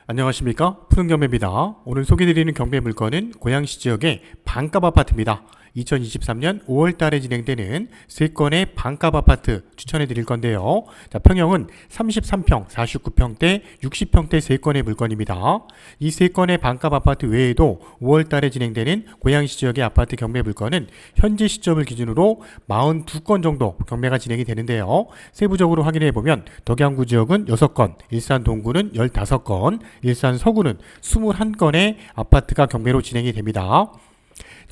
안녕하십니까, 푸른경매입니다. 오늘 소개드리는 경매 물건은 고양시 지역의 반값 아파트입니다. 2023년 5월 달에 진행되는 3건의 반값 아파트 추천해 드릴 건데요. 평형은 33평, 49평대, 60평대 3건의 물건입니다. 이 3건의 반값 아파트 외에도 5월 달에 진행되는 고양시 지역의 아파트 경매 물건은 현재 시점을 기준으로 42건 정도 경매가 진행이 되는데요. 세부적으로 확인해 보면 덕양구 지역은 6건, 일산 동구는 15건, 일산 서구는 21건의 아파트가 경매로 진행이 됩니다.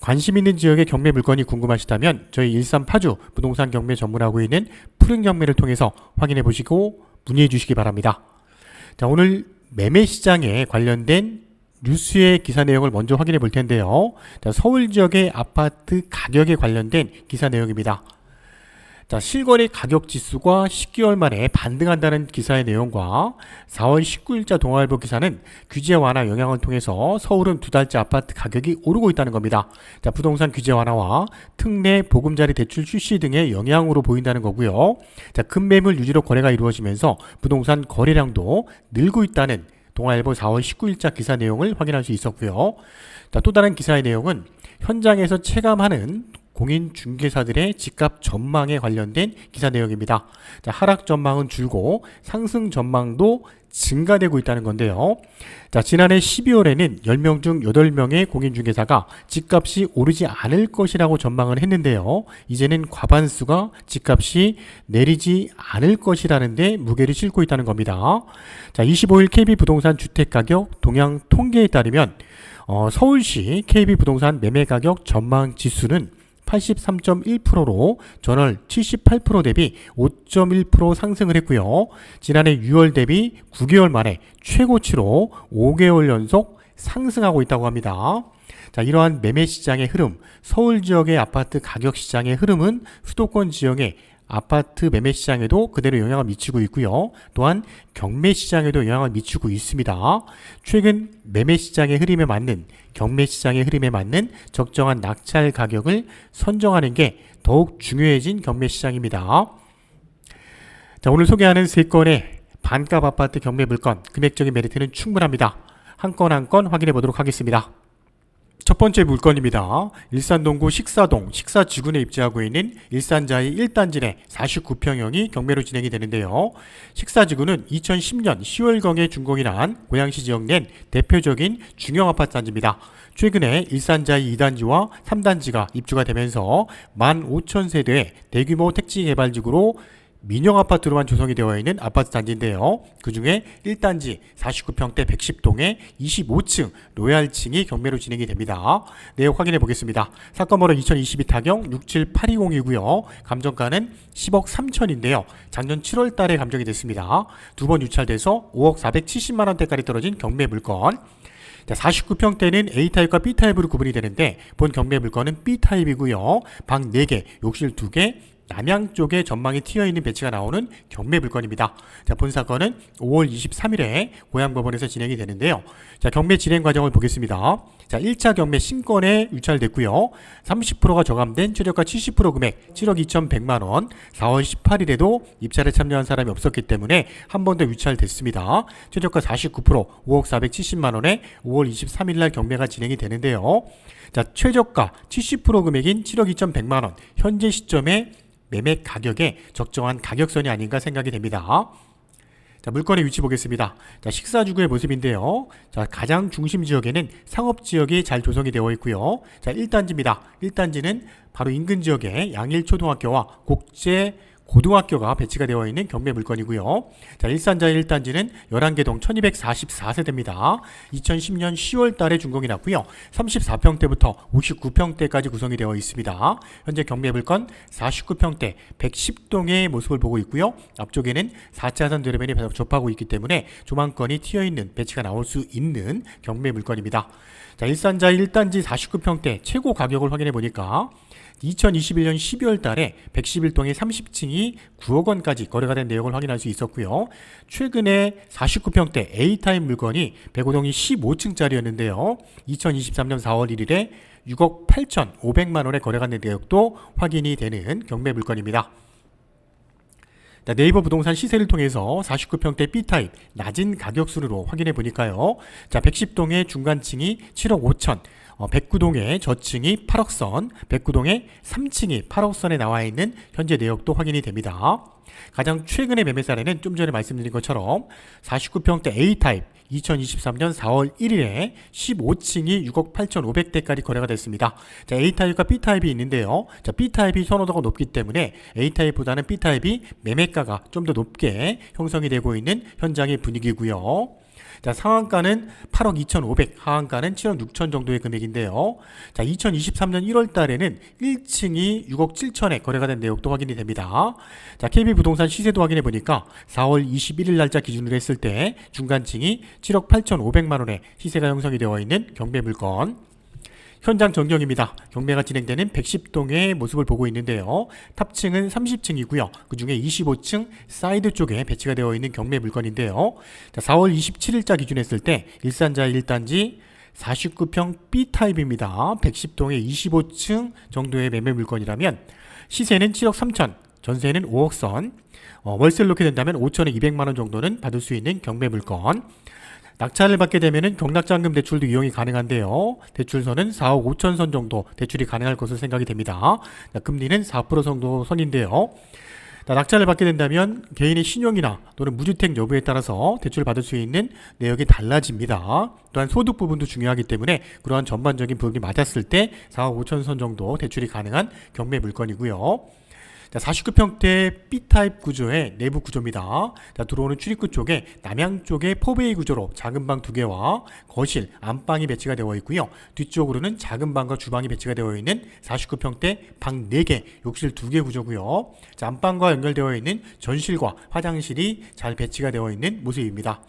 관심 있는 지역의 경매 물건이 궁금하시다면 저희 일산 파주 부동산 경매 전문하고 있는 푸른 경매를 통해서 확인해 보시고 문의해 주시기 바랍니다. 자, 오늘 매매 시장에 관련된 뉴스의 기사 내용을 먼저 확인해 볼 텐데요. 자, 서울 지역의 아파트 가격에 관련된 기사 내용입니다. 자, 실거래 가격 지수가 10개월 만에 반등한다는 기사의 내용과 4월 19일자 동아일보 기사는 규제 완화 영향을 통해서 서울은 2달째 아파트 가격이 오르고 있다는 겁니다. 자, 부동산 규제 완화와 특례 보금자리 대출 출시 등의 영향으로 보인다는 거고요. 자, 급매물 유지로 거래가 이루어지면서 부동산 거래량도 늘고 있다는 동아일보 4월 19일자 기사 내용을 확인할 수 있었고요. 자, 또 다른 기사의 내용은 현장에서 체감하는 공인중개사들의 집값 전망에 관련된 기사 내용입니다. 자, 하락 전망은 줄고 상승 전망도 증가되고 있다는 건데요. 자, 지난해 12월에는 10명 중 8명의 공인중개사가 집값이 오르지 않을 것이라고 전망을 했는데요. 이제는 과반수가 집값이 내리지 않을 것이라는데 무게를 싣고 있다는 겁니다. 자, 25일 KB부동산 주택가격 동향 통계에 따르면 서울시 KB부동산 매매가격 전망 지수는 83.1%로 전월 78% 대비 5.1% 상승을 했고요. 지난해 6월 대비 9개월 만에 최고치로 5개월 연속 상승하고 있다고 합니다. 자, 이러한 매매 시장의 흐름, 서울 지역의 아파트 가격 시장의 흐름은 수도권 지역의 아파트 매매 시장에도 그대로 영향을 미치고 있고요. 또한 경매 시장에도 영향을 미치고 있습니다. 최근 매매 시장의 흐름에 맞는 경매 시장의 흐름에 맞는 적정한 낙찰 가격을 선정하는 게 더욱 중요해진 경매 시장입니다. 자, 오늘 소개하는 3건의 반값 아파트 경매 물건 금액적인 메리트는 충분합니다. 한 건 한 건 확인해 보도록 하겠습니다. 첫 번째 물건입니다. 일산 동구 식사동 식사지구에 입지하고 있는 일산자이 1단지 내 49평형이 경매로 진행이 되는데요. 식사지구는 2010년 10월경에 준공이 난 고양시 지역 낸 대표적인 중형 아파트 단지입니다. 최근에 일산자이 2단지와 3단지가 입주가 되면서 15,000세대의 대규모 택지 개발지구로 민영 아파트로만 조성이 되어 있는 아파트 단지인데요. 그 중에 1단지 49평대 110동에 25층 로얄층이 경매로 진행이 됩니다. 내용 확인해 보겠습니다. 사건 번호 2022 타경 67820이고요. 감정가는 10억 3천인데요. 작년 7월 달에 감정이 됐습니다. 두 번 유찰돼서 5억 470만 원대까지 떨어진 경매 물건. 49평대는 A타입과 B타입으로 구분이 되는데 본 경매 물건은 B타입이고요. 방 4개, 욕실 2개, 남양 쪽에 전망이 튀어있는 배치가 나오는 경매 물건입니다. 자, 본 사건은 5월 23일에 고양법원에서 진행이 되는데요. 자, 경매 진행 과정을 보겠습니다. 자, 1차 경매 신건에 유찰됐고요. 30%가 저감된 최저가 70% 금액 7억 2,100만원 4월 18일에도 입찰에 참여한 사람이 없었기 때문에 한 번 더 유찰됐습니다. 최저가 49% 5억 470만원에 5월 23일날 경매가 진행이 되는데요. 자, 최저가 70% 금액인 7억 2,100만원 현재 시점에 매매 가격에 적정한 가격선이 아닌가 생각이 됩니다. 자, 물건의 위치 보겠습니다. 자, 식사주구의 모습인데요. 자, 가장 중심 지역에는 상업지역이 잘 조성이 되어 있고요. 자, 1단지입니다. 1단지는 바로 인근 지역에 양일초등학교와 국제 고등학교가 배치가 되어 있는 경매 물건이고요. 자, 일산자이 1단지는 11개동 1244세대입니다. 2010년 10월 달에 준공이 났고요. 34평대부터 59평대까지 구성이 되어 있습니다. 현재 경매 물건 49평대 110동의 모습을 보고 있고요. 앞쪽에는 4차선 도로변이 접하고 있기 때문에 조망권이 튀어있는 배치가 나올 수 있는 경매 물건입니다. 자, 일산자이 1단지 49평대 최고 가격을 확인해 보니까 2021년 12월 달에 111동의 30층이 9억 원까지 거래가 된 내용을 확인할 수 있었고요. 최근에 49평대 A타입 물건이 105동이 15층짜리였는데요. 2023년 4월 1일에 6억 8,500만 원에 거래가 된 내역도 확인이 되는 경매 물건입니다. 자, 네이버 부동산 시세를 통해서 49평대 B타입 낮은 가격 순으로 확인해 보니까요. 자, 110동의 중간층이 7억 5천, 109동의 저층이 8억 선, 109동의 3층이 8억 선에 나와 있는 현재 내역도 확인이 됩니다. 가장 최근의 매매 사례는 좀 전에 말씀드린 것처럼 49평대 A타입 2023년 4월 1일에 15층이 6억 8,500대까지 거래가 됐습니다. 자, A타입과 B타입이 있는데요. 자, B타입이 선호도가 높기 때문에 A타입보다는 B타입이 매매가가 좀 더 높게 형성이 되고 있는 현장의 분위기고요. 자, 상한가는 8억 2,500, 하한가는 7억 6천 정도의 금액인데요. 자, 2023년 1월 달에는 1층이 6억 7천에 거래가 된 내역도 확인이 됩니다. 자, KB부동산 시세도 확인해 보니까 4월 21일 날짜 기준으로 했을 때 중간층이 7억 8,500만 원에 시세가 형성이 되어 있는 경매 물건. 현장 전경입니다. 경매가 진행되는 110동의 모습을 보고 있는데요. 탑층은 30층이고요. 그 중에 25층 사이드 쪽에 배치가 되어 있는 경매 물건인데요. 자, 4월 27일자 기준했을 때 일산자 1단지 49평 B타입입니다. 110동의 25층 정도의 매매 물건이라면 시세는 7억 3천, 전세는 5억 선, 월세를 놓게 된다면 5천에 200만 원 정도는 받을 수 있는 경매 물건. 낙찰을 받게 되면은 경락자금 대출도 이용이 가능한데요. 대출선은 4억 5천 선 정도 대출이 가능할 것으로 생각이 됩니다. 금리는 4% 정도 선인데요. 낙찰을 받게 된다면 개인의 신용이나 또는 무주택 여부에 따라서 대출을 받을 수 있는 내역이 달라집니다. 또한 소득 부분도 중요하기 때문에 그러한 전반적인 부분이 맞았을 때 4억 5천 선 정도 대출이 가능한 경매 물건이고요. 자, 49평대 B타입 구조의 내부 구조입니다. 자, 들어오는 출입구 쪽에 남향 쪽에 포베이 구조로 작은 방 2개와 거실, 안방이 배치가 되어 있고요. 뒤쪽으로는 작은 방과 주방이 배치가 되어 있는 49평대 방 4개, 욕실 2개 구조고요. 자, 안방과 연결되어 있는 전실과 화장실이 잘 배치가 되어 있는 모습입니다.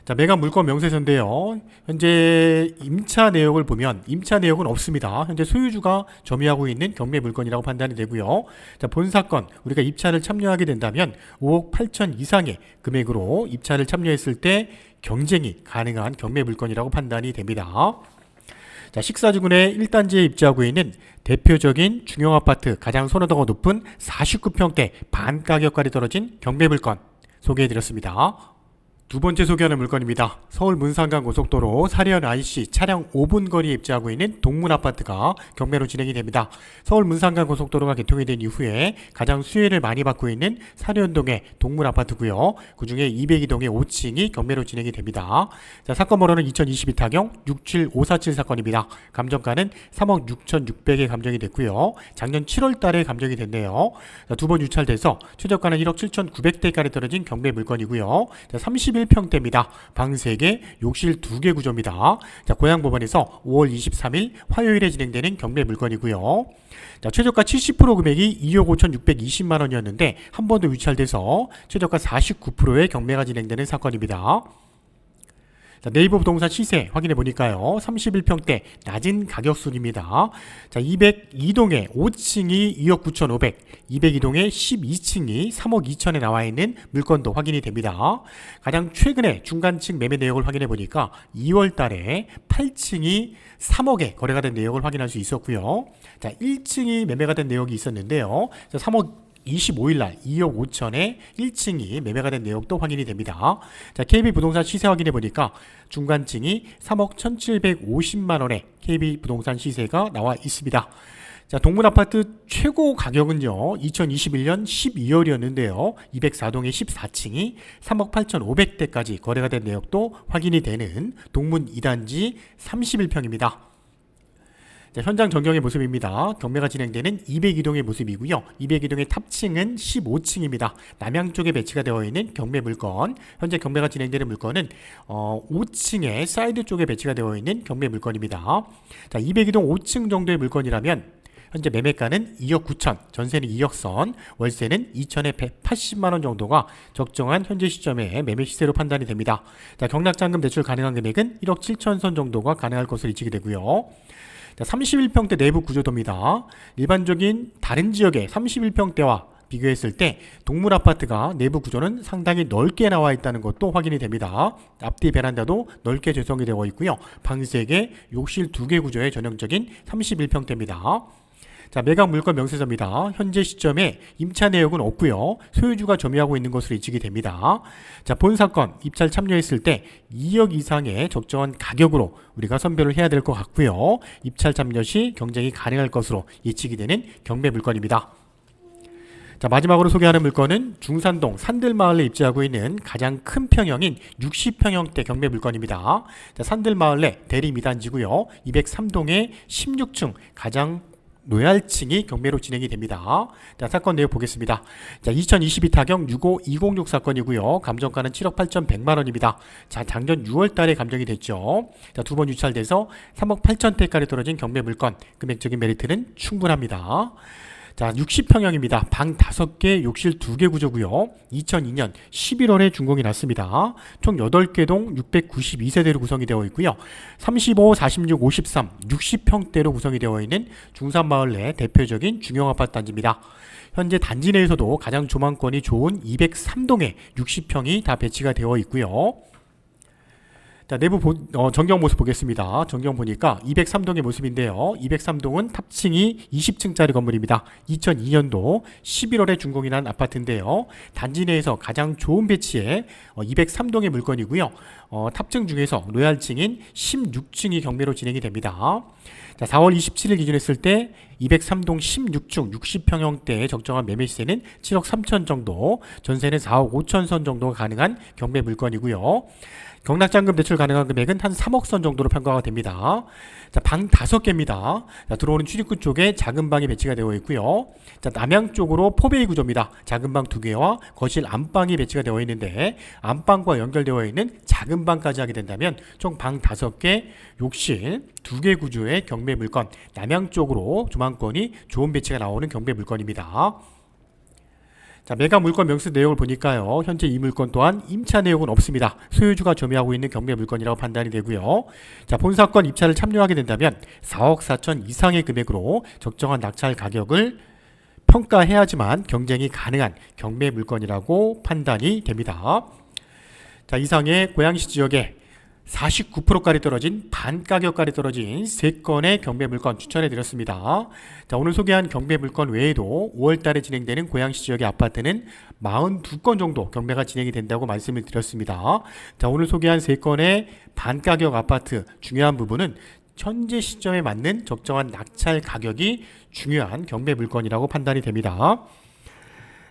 자, 매각 물건 명세서인데요. 현재 임차 내역을 보면 임차 내역은 없습니다. 현재 소유주가 점유하고 있는 경매 물건이라고 판단이 되고요. 자, 본 사건 우리가 입찰을 참여하게 된다면 5억 8천 이상의 금액으로 입찰을 참여했을 때 경쟁이 가능한 경매 물건이라고 판단이 됩니다. 자, 식사주군의 1단지에 입주하고 있는 대표적인 중형 아파트 가장 선호도가 높은 49평대 반가격까지 떨어진 경매 물건 소개해드렸습니다. 두 번째 소개하는 물건입니다. 서울 문산간 고속도로 사리연 IC 차량 5분 거리에 입주하고 있는 동문 아파트가 경매로 진행이 됩니다. 서울 문산간 고속도로가 개통이 된 이후에 가장 수혜를 많이 받고 있는 사리연동의 동문 아파트고요. 그 중에 202동의 5층이 경매로 진행이 됩니다. 자, 사건 번호는 2022 타경 67547 사건입니다. 감정가는 3억 6,600에 감정이 됐고요. 작년 7월 달에 감정이 됐네요. 두 번 유찰돼서 최저가는 1억 7,900대까지 떨어진 경매 물건이고요. 31평대입니다. 방 3개, 욕실 2개 구조입니다. 자, 고양법원에서 5월 23일 화요일에 진행되는 경매 물건이고요. 자, 최저가 70% 금액이 2억 5,620만 원이었는데 한 번 더 유찰돼서 최저가 49%의 경매가 진행되는 사건입니다. 자, 네이버 부동산 시세 확인해 보니까요. 31평대 낮은 가격 순입니다. 자, 202동에 5층이 2억 9,500, 202동에 12층이 3억 2천에 나와 있는 물건도 확인이 됩니다. 가장 최근에 중간층 매매 내역을 확인해 보니까 2월 달에 8층이 3억에 거래가 된 내역을 확인할 수 있었고요. 자, 1층이 매매가 된 내역이 있었는데요. 자, 3억 25일날 2억 5천에 1층이 매매가 된 내역도 확인이 됩니다. 자, KB부동산 시세 확인해 보니까 중간층이 3억 1,750만원에 KB부동산 시세가 나와 있습니다. 자, 동문아파트 최고 가격은요 2021년 12월이었는데요 204동의 14층이 3억 8,500대까지 거래가 된 내역도 확인이 되는 동문 2단지 31평입니다. 자, 현장 전경의 모습입니다. 경매가 진행되는 202동의 모습이고요. 202동의 탑층은 15층입니다. 남향 쪽에 배치가 되어 있는 경매 물건. 현재 경매가 진행되는 물건은 5층에 사이드 쪽에 배치가 되어 있는 경매 물건입니다. 자, 202동 5층 정도의 물건이라면 현재 매매가는 2억 9천, 전세는 2억 선, 월세는 2천에 180만 원 정도가 적정한 현재 시점의 매매 시세로 판단이 됩니다. 자, 경락자금 대출 가능한 금액은 1억 7천 선 정도가 가능할 것으로 예측이 되고요. 자, 31평대 내부 구조도입니다. 일반적인 다른 지역의 31평대와 비교했을 때 동물 아파트가 내부 구조는 상당히 넓게 나와 있다는 것도 확인이 됩니다. 앞뒤 베란다도 넓게 조성이 되어 있고요. 방 3개, 욕실 2개 구조의 전형적인 31평대입니다. 자, 매각 물건 명세서입니다. 현재 시점에 임차 내역은 없고요. 소유주가 점유하고 있는 것으로 예측이 됩니다. 자, 본 사건 입찰 참여했을 때 2억 이상의 적정한 가격으로 우리가 선별을 해야 될 것 같고요. 입찰 참여 시 경쟁이 가능할 것으로 예측이 되는 경매 물건입니다. 자, 마지막으로 소개하는 물건은 중산동 산들마을에 입지하고 있는 가장 큰 평형인 60평형대 경매 물건입니다. 자, 산들마을에 대리 미단지고요. 203동의 16층 가장 노얄층이 경매로 진행이 됩니다. 자, 사건 내용 보겠습니다. 자, 2022 타경 65206 사건이고요. 감정가는 7억 8,100만 원입니다. 자, 작년 6월 달에 감정이 됐죠. 자, 두 번 유찰돼서 3억 8천대까지 떨어진 경매 물건. 금액적인 메리트는 충분합니다. 자, 60평형입니다. 방 5개, 욕실 2개 구조고요. 2002년 11월에 준공이 났습니다. 총 8개 동 692세대로 구성이 되어 있고요. 35, 46, 53, 60평대로 구성이 되어 있는 중산마을 내 대표적인 중형 아파트 단지입니다. 현재 단지 내에서도 가장 조망권이 좋은 203동에 60평이 다 배치가 되어 있고요. 자, 내부 전경 모습 보겠습니다. 전경 보니까 203동의 모습인데요. 203동은 탑층이 20층짜리 건물입니다. 2002년도 11월에 준공이 난 아파트인데요. 단지 내에서 가장 좋은 배치의 203동의 물건이고요. 탑층 중에서 로얄층인 16층이 경매로 진행이 됩니다. 자, 4월 27일 기준 했을 때 203동 16층 60평형대의 적정한 매매 시세는 7억 3천 정도, 전세는 4억 5천 선 정도가 가능한 경매 물건이고요. 경락잔금 대출 가능한 금액은 한 3억 선 정도로 평가가 됩니다. 자, 방 5개입니다. 자, 들어오는 출입구 쪽에 작은 방이 배치가 되어 있고요. 자, 남향 쪽으로 포베이 구조입니다. 작은 방 2개와 거실 안방이 배치가 되어 있는데 안방과 연결되어 있는 작은 방까지 하게 된다면 총 방 5개, 욕실 2개 구조의 경매 물건, 남향 쪽으로 조망권이 좋은 배치가 나오는 경매 물건입니다. 자, 매각 물건 명세 내용을 보니까요. 현재 이 물건 또한 임차 내역은 없습니다. 소유주가 점유하고 있는 경매 물건이라고 판단이 되고요. 자, 본 사건 입찰을 참여하게 된다면 4억 4천 이상의 금액으로 적정한 낙찰 가격을 평가해야지만 경쟁이 가능한 경매 물건이라고 판단이 됩니다. 자, 이상의 고양시 지역에 49%까지 떨어진 반가격까지 떨어진 3건의 경매 물건 추천해 드렸습니다. 자, 오늘 소개한 경매 물건 외에도 5월달에 진행되는 고양시 지역의 아파트는 42건 정도 경매가 진행이 된다고 말씀을 드렸습니다. 자, 오늘 소개한 3건의 반가격 아파트 중요한 부분은 현재 시점에 맞는 적정한 낙찰 가격이 중요한 경매 물건이라고 판단이 됩니다.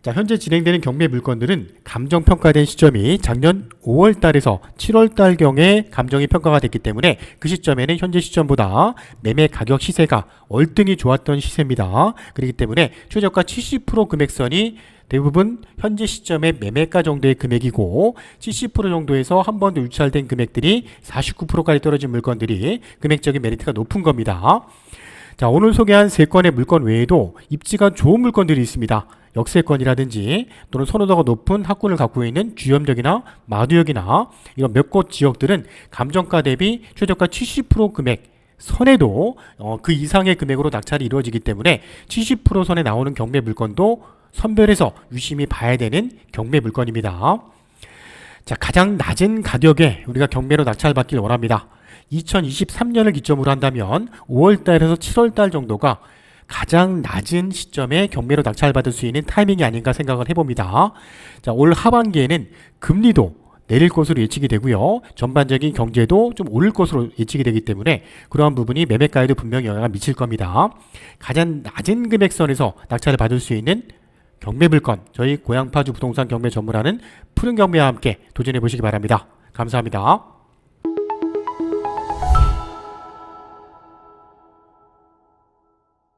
자, 현재 진행되는 경매 물건들은 감정 평가된 시점이 작년 5월 달에서 7월 달경에 감정이 평가가 됐기 때문에 그 시점에는 현재 시점보다 매매 가격 시세가 월등히 좋았던 시세입니다. 그렇기 때문에 최저가 70% 금액선이 대부분 현재 시점의 매매가 정도의 금액이고 70% 정도에서 한 번 더 유찰된 금액들이 49%까지 떨어진 물건들이 금액적인 메리트가 높은 겁니다. 자, 오늘 소개한 3건의 물건 외에도 입지가 좋은 물건들이 있습니다. 역세권이라든지 또는 선호도가 높은 학군을 갖고 있는 주염역이나 마두역이나 이런 몇 곳 지역들은 감정가 대비 최저가 70% 금액 선에도 그 이상의 금액으로 낙찰이 이루어지기 때문에 70% 선에 나오는 경매 물건도 선별해서 유심히 봐야 되는 경매 물건입니다. 자, 가장 낮은 가격에 우리가 경매로 낙찰받길 원합니다. 2023년을 기점으로 한다면 5월달에서 7월달 정도가 가장 낮은 시점에 경매로 낙찰받을 수 있는 타이밍이 아닌가 생각을 해봅니다. 자, 올 하반기에는 금리도 내릴 것으로 예측이 되고요. 전반적인 경제도 좀 오를 것으로 예측이 되기 때문에 그러한 부분이 매매가에도 분명히 영향을 미칠 겁니다. 가장 낮은 금액선에서 낙찰을 받을 수 있는 경매 물건, 저희 고양파주 부동산 경매 전문하는 푸른 경매와 함께 도전해 보시기 바랍니다. 감사합니다.